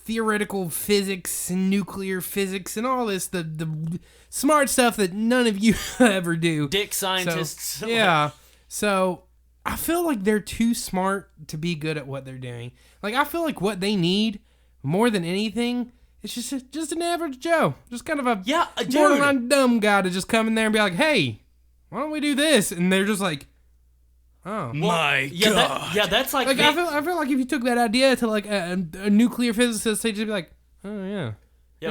theoretical physics and nuclear physics and all this, the smart stuff that none of you ever do. Dick scientists. So, yeah. So I feel like they're too smart to be good at what they're doing. Like, I feel like what they need more than anything is just an average Joe. Just kind of a borderline dumb guy to just come in there and be like, hey, why don't we do this? And they're just like, oh my God! That's like I feel like if you took that idea to like a nuclear physicist, they'd just be like, oh yeah,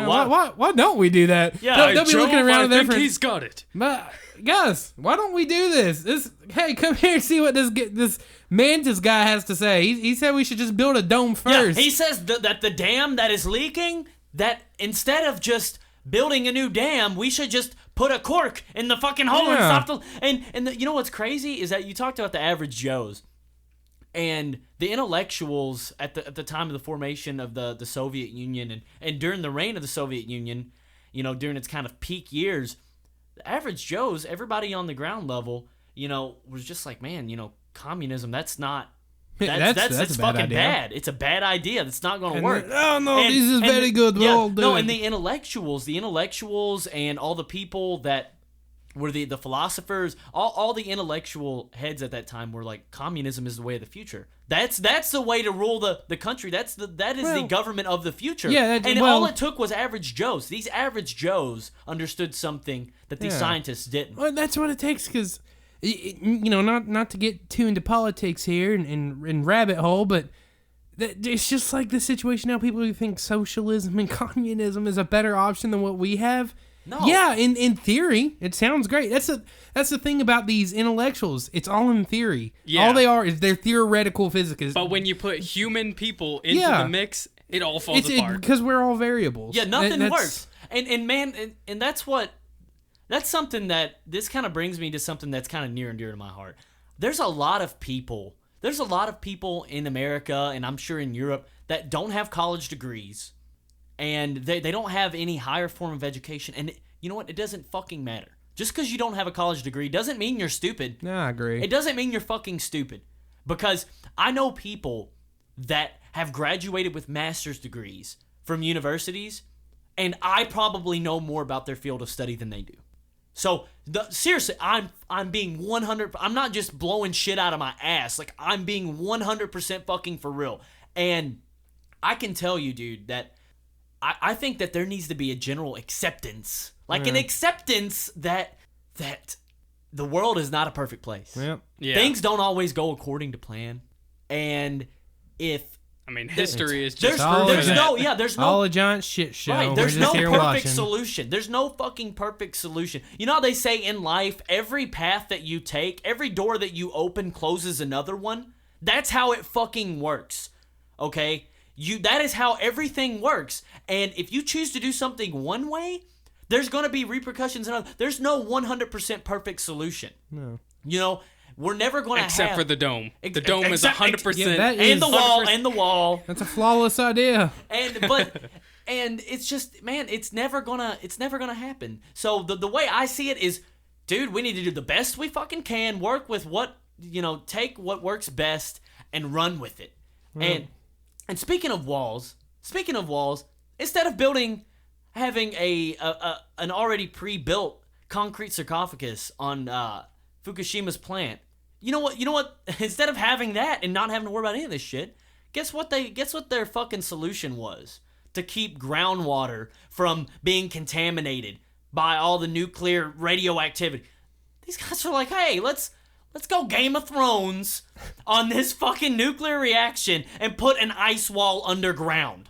why don't we do that? Yeah, they'll be looking around. I think he's got it. But guys, why don't we do this? Hey, come here and see what this Mantis guy has to say. He said we should just build a dome first. Yeah, he says that the dam that is leaking, that instead of just building a new dam, we should just put a cork in the fucking hole and stop you know what's crazy is that you talked about the average Joes and the intellectuals at the time of the formation of the Soviet Union and during the reign of the Soviet Union, you know, during its kind of peak years, the average Joes, everybody on the ground level, you know, was just like, man, you know, communism, that's fucking bad. It's a bad idea. That's not going to work. This is very good. We'll all do it. And the intellectuals and all the people that were the philosophers, all the intellectual heads at that time were like, communism is the way of the future. That's the way to rule the country. That is the government of the future. Yeah, all it took was average Joes. These average Joes understood something that these scientists didn't. Well, that's what it takes, because, you know, not to get too into politics here and rabbit hole, but it's just like the situation now. People who think socialism and communism is a better option than what we have. No. Yeah, in theory, it sounds great. That's the thing about these intellectuals. It's all in theory. Yeah. All they are is they're theoretical physicists. But when you put human people into the mix, it all falls apart. Because we're all variables. Yeah, nothing works. And man, and that's something that this kind of brings me to something that's kind of near and dear to my heart. There's a lot of people in America, and I'm sure in Europe, that don't have college degrees. And they don't have any higher form of education. And you know what? It doesn't fucking matter. Just because you don't have a college degree doesn't mean you're stupid. No, I agree. It doesn't mean you're fucking stupid. Because I know people that have graduated with master's degrees from universities, and I probably know more about their field of study than they do. So, seriously, I'm being 100... I'm not just blowing shit out of my ass. Like, I'm being 100% fucking for real. And I can tell you, dude, that I think that there needs to be a general acceptance. Like, an acceptance that the world is not a perfect place. Yep. Yeah. Things don't always go according to plan. And if... I mean, history is just... There's no all a giant shit show. Right, there's no perfect solution. There's no fucking perfect solution. You know how they say in life, every path that you take, every door that you open closes another one? That's how it fucking works. Okay? That is how everything works. And if you choose to do something one way, there's going to be repercussions in other. There's no 100% perfect solution. No. You know, we're never going to Except for the dome. The dome is 100%. Yeah, and the wall. That's a flawless idea. And it's just, man, it's never gonna happen. So the way I see it is, dude, we need to do the best we fucking can, work with what, you know, take what works best and run with it. And speaking of walls, instead of having an already pre-built concrete sarcophagus on Fukushima's plant, you know what? Instead of having that and not having to worry about any of this shit, guess what their fucking solution was? to keep groundwater from being contaminated by all the nuclear radioactivity. These guys are like, hey, let's go Game of Thrones on this fucking nuclear reaction and put an ice wall underground.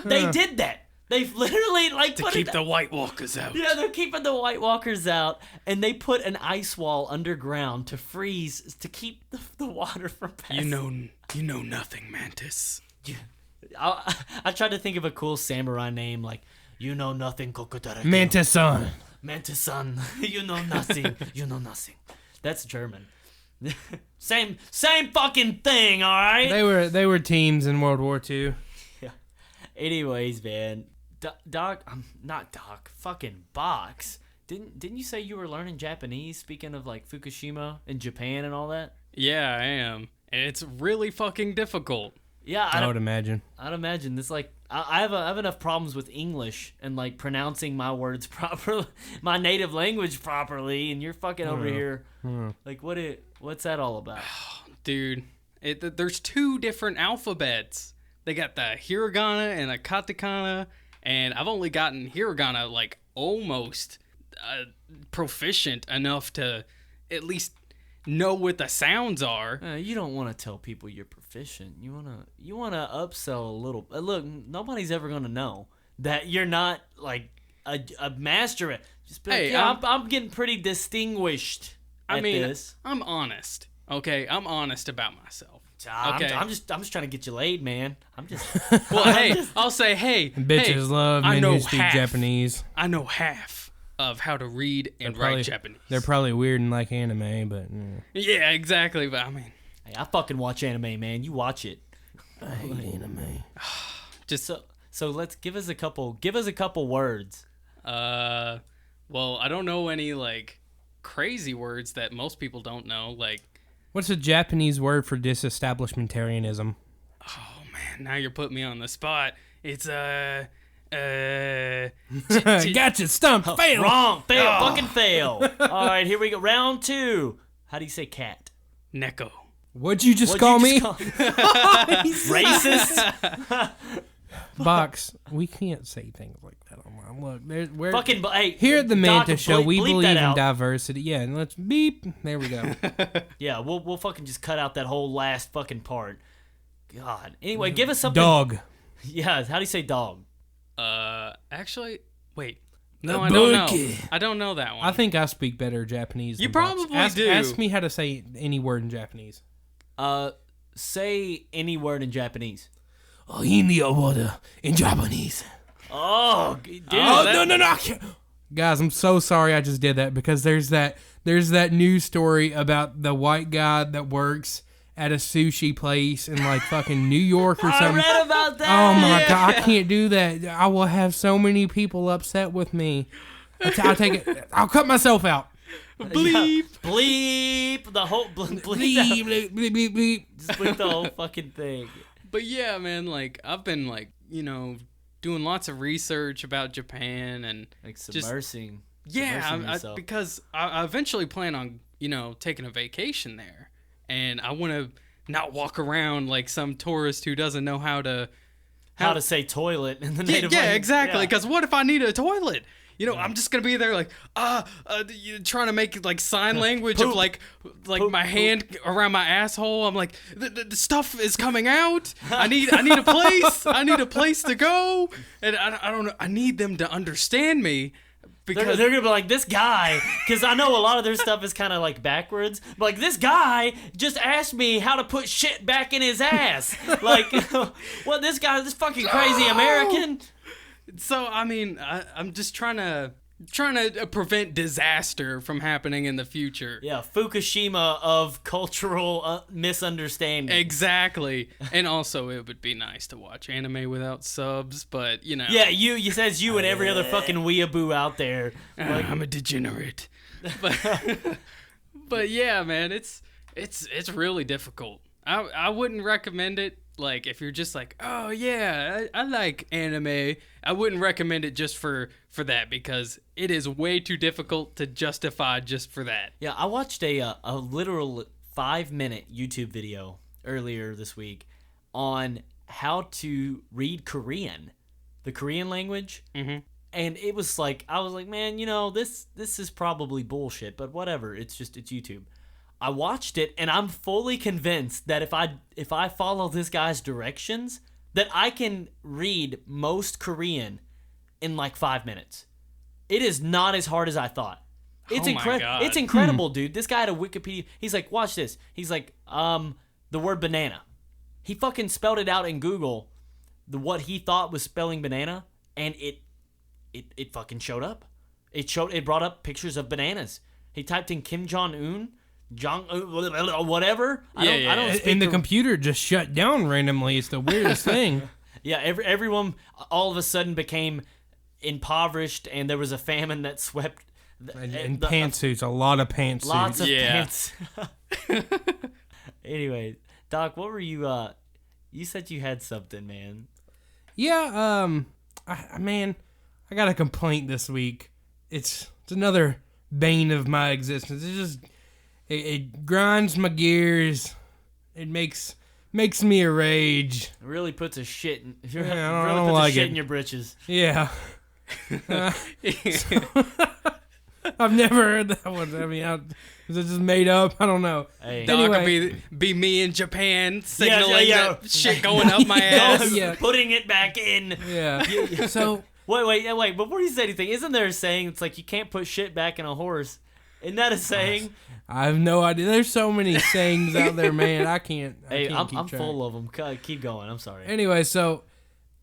They did that. They've literally to keep the White Walkers out. Yeah, they're keeping the White Walkers out, and they put an ice wall underground to freeze to keep the water from passing. You know nothing, Mantis. I tried to think of a cool samurai name like you know nothing, Kokodara. Mantis-san. Mantis-san. You know nothing. You know nothing. That's German. same fucking thing, all right? They were teams in World War II. Yeah. Anyways, man, fucking Box. Didn't you say you were learning Japanese? Speaking of like Fukushima and Japan and all that. Yeah, I am, and it's really fucking difficult. Yeah, I would imagine. I'd imagine this. Like, I have enough problems with English and like pronouncing my words properly, my native language properly, and you're fucking over here. Like, what's that all about? Dude, there's 2 different alphabets. They got the hiragana and the katakana, and I've only gotten hiragana like almost proficient enough to at least know what the sounds are. You don't want to tell people you're proficient. You want to upsell a little. Look, nobody's ever gonna know that you're not like a master at. Just be like, Hey, I'm getting pretty distinguished. This. I'm honest. Okay, I'm honest about myself. Okay. I'm just trying to get you laid, man. I'm just. Well, hey, I'll say, hey, Bitches love men who speak Japanese. I know half of how to read and write Japanese. They're probably weird and like anime, but yeah, exactly. But I mean, hey, I fucking watch anime, man. You watch it. I hate anime. Just so let's give us a couple words. Well, I don't know any like crazy words that most people don't know. Like, what's a Japanese word for disestablishmentarianism? Oh man, now you're putting me on the spot. It's Gotcha, stumped, fail. Wrong, fail, fucking fail. All right, here we go. Round 2. How do you say cat? Neko. What'd you just call me? Racist. Box, we can't say things like that online. Look, we're fucking. Hey, here at the Mantis Show, we bleep believe in out. diversity. Yeah, and let's beep. There we go. Yeah, we'll fucking just cut out that whole last fucking part. God. Anyway, give us something. Dog. Yeah, how do you say dog? Actually, wait. No, I don't know. I don't know that one. I think I speak better Japanese. You than Box. probably do. Ask me how to say any word in Japanese. Say any word in Japanese. In Japanese. Oh, dude. No. I can't. Guys, I'm so sorry I just did that because there's that news story about the white guy that works at a sushi place in like fucking New York or something. I read about that. Oh my God, I can't do that. I will have so many people upset with me. I'll take it. I'll cut myself out. Bleep. Yeah. Bleep. The whole bleep. Bleep. Just bleep the whole fucking thing. But yeah, man, like I've been like, doing lots of research about Japan and like submersing. Because I eventually plan on, taking a vacation there. And I want to not walk around like some tourist who doesn't know how to say toilet in the native language. Yeah, exactly. Because what if I need a toilet? I'm just gonna be there like trying to make like sign language Poop. of like Poop, my hand around my asshole. I'm like the stuff is coming out. I need a place. I need a place to go, and I don't know. I need them to understand me. Because they're gonna be like, this guy, because I know a lot of their stuff is kind of like backwards. But like, this guy just asked me how to put shit back in his ass. Like, what? This fucking crazy American. So I mean, I'm just trying to prevent disaster from happening in the future. Yeah, Fukushima of cultural misunderstanding. Exactly. And also, it would be nice to watch anime without subs, but Yeah, you says you and every other fucking weeaboo out there. Like, I'm a degenerate. But yeah, man, it's really difficult. I wouldn't recommend it. Like, if you're just like, oh yeah, I like anime, I wouldn't recommend it just for that, because it is way too difficult to justify just for that. Yeah, I watched a literal 5-minute YouTube video earlier this week on how to read Korean, the Korean language. Mm-hmm. And it was like, I was like, man, you know, this is probably bullshit, but whatever. It's YouTube. I watched it, and I'm fully convinced that if I follow this guy's directions, that I can read most Korean in like 5 minutes. It is not as hard as I thought. It's God. It's incredible, dude. This guy had a Wikipedia. He's like, watch this. He's like, the word banana. He fucking spelled it out in Google, what he thought was spelling banana, and it fucking showed up. It brought up pictures of bananas. He typed in Kim Jong-un, whatever. I don't speak and the computer just shut down randomly. It's the weirdest thing. Yeah, everyone all of a sudden became impoverished, and there was a famine that swept. And pantsuits, a lot of pantsuits. Lots of pants. Anyway, Doc, what were you? You said you had something, man. Yeah, man, I got a complaint this week. It's another bane of my existence. It grinds my gears. It makes me a rage. It really puts a shit in, I don't like it. in your britches. Yeah. I've never heard that one. I mean, is it just made up? I don't know. Hey. Dog Anyway. could be me in Japan signaling yeah. that shit going up my ass. Yeah. Putting it back in. Yeah. So Wait. Before you say anything, isn't there a saying? It's like you can't put shit back in a horse. Isn't that a saying? I have no idea. There's so many sayings out there, man. I can't. I'm keep track. full of them. Keep going. I'm sorry. Anyway, so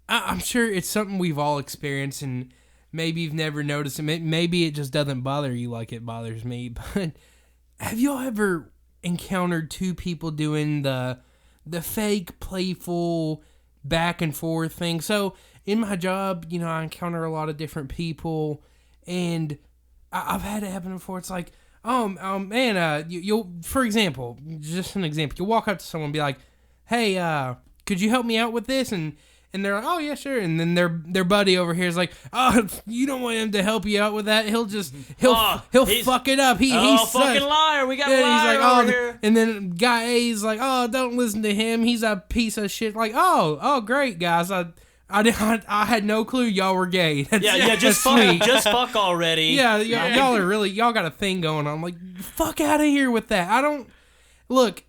I'm sure it's something we've all experienced, and maybe you've never noticed it. Maybe it just doesn't bother you like it bothers me. But have y'all ever encountered two people doing the fake, playful, back and forth thing? So in my job, you know, I encounter a lot of different people, and I've had it happen before. It's like, man, you'll, for example, just an example, you'll walk up to someone and be like, hey, could you help me out with this? And they're like, oh, yeah, sure. And then their buddy over here is like, oh, you don't want him to help you out with that. He'll fuck it up. He's fucking liar. We got a liar over here. And then guy A's like, oh, don't listen to him. He's a piece of shit. Like, oh, great, guys. I had no clue y'all were gay. Just fuck already. Yeah, y'all are really, y'all got a thing going on. I'm like, fuck out of here with that. I don't, look,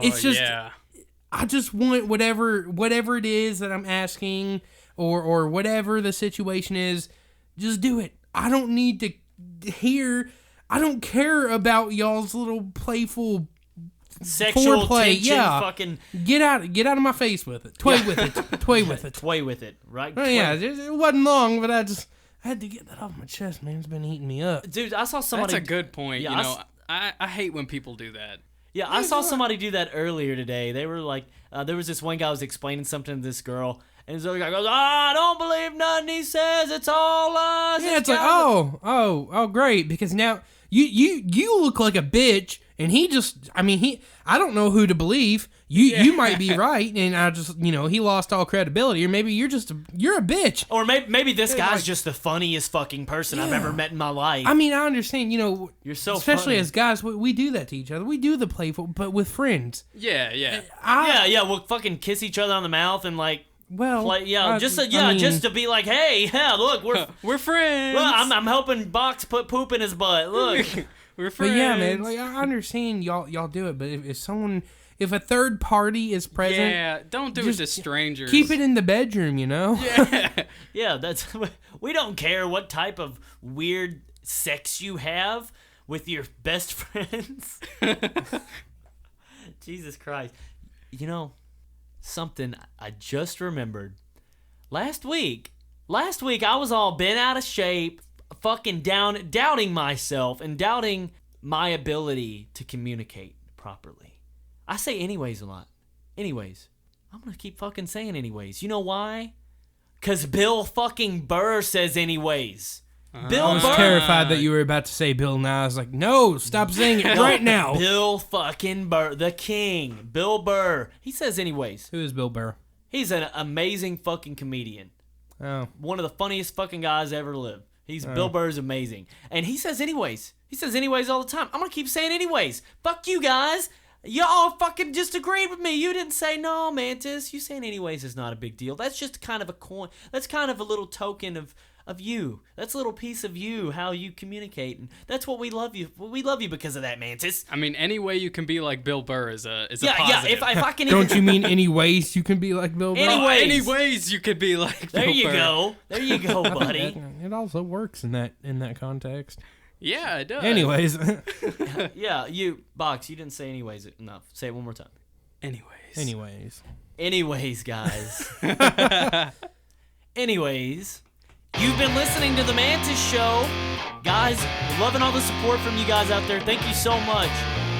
it's just, I just want whatever it is that I'm asking or whatever the situation is, just do it. I don't need to hear, I don't care about y'all's little playful sexual foreplay. tension. Yeah. Fucking get out of my face with it. Toy with it. Toy with it, right? Oh, yeah, it wasn't long, but I had to get that off my chest, man. It's been eating me up. Dude, I saw somebody. That's a good point. Yeah, you know, I hate when people do that. Yeah, I saw somebody do that earlier today. They were like, there was this one guy who was explaining something to this girl, and this other guy goes, I don't believe nothing he says. It's all lies. Yeah, it's like, oh, great, because now you look like a bitch, and I don't know who to believe. You might be right, and I just, he lost all credibility, or maybe you're a bitch. Or maybe this guy's just the funniest fucking person I've ever met in my life. I mean, I understand, you're so especially funny. as guys, we do that to each other. We do the playful, but with friends. Yeah. We'll fucking kiss each other on the mouth and like, just to be like, hey, look, we're friends. Well, I'm helping Box put poop in his butt. Look, we're friends. But yeah, man, like, I understand y'all do it, but if a third party is present, don't do it to strangers. Keep it in the bedroom, Yeah, that's. We don't care what type of weird sex you have with your best friends. Jesus Christ, something I just remembered. Last week I was all bent out of shape, fucking doubting myself and doubting my ability to communicate properly. I say anyways a lot. Anyways. I'm gonna keep fucking saying anyways. You know why? Cause Bill fucking Burr says anyways. Bill I was Burr. terrified that you were about to say Bill Nye. I was like, no, stop saying it right now. Bill fucking Burr, the king. Bill Burr. He says anyways. Who is Bill Burr? He's an amazing fucking comedian. Oh. One of the funniest fucking guys ever lived. Bill Burr's amazing. And he says anyways. He says anyways all the time. I'm going to keep saying anyways. Fuck you guys. Y'all fucking just agreed with me. You didn't say no, Mantis. You saying anyways is not a big deal. That's just kind of a coin. That's kind of a little token of you. That's a little piece of you, how you communicate. And that's what we love you. We love you because of that, Mantis. I mean, any way you can be like Bill Burr is a positive. Yeah, if I can Don't you mean any ways you can be like Bill Burr? Any ways you could be like Bill Burr. There you go, buddy. It also works in that context. Yeah, it does. Anyways. Yeah, you, Box, you didn't say anyways enough. Say it one more time. Anyways, guys. Anyways, you've been listening to The Mantis Show. Guys, loving all the support from you guys out there. Thank you so much.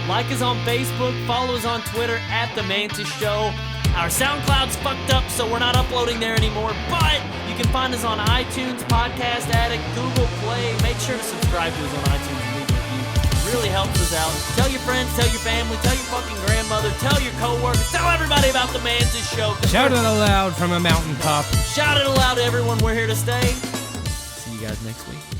Like us on Facebook, follow us on Twitter at The Mantis Show. Our SoundCloud's fucked up, so we're not uploading there anymore, but you can find us on iTunes, Podcast Addict, Google Play. Make sure to subscribe to us on iTunes and leave a review. It really helps us out. Tell your friends, tell your family, tell your fucking grandmother, tell your coworkers, tell everybody about The Mantis Show. Shout it aloud from a mountaintop. Shout it aloud to everyone. We're here to stay. See you guys next week.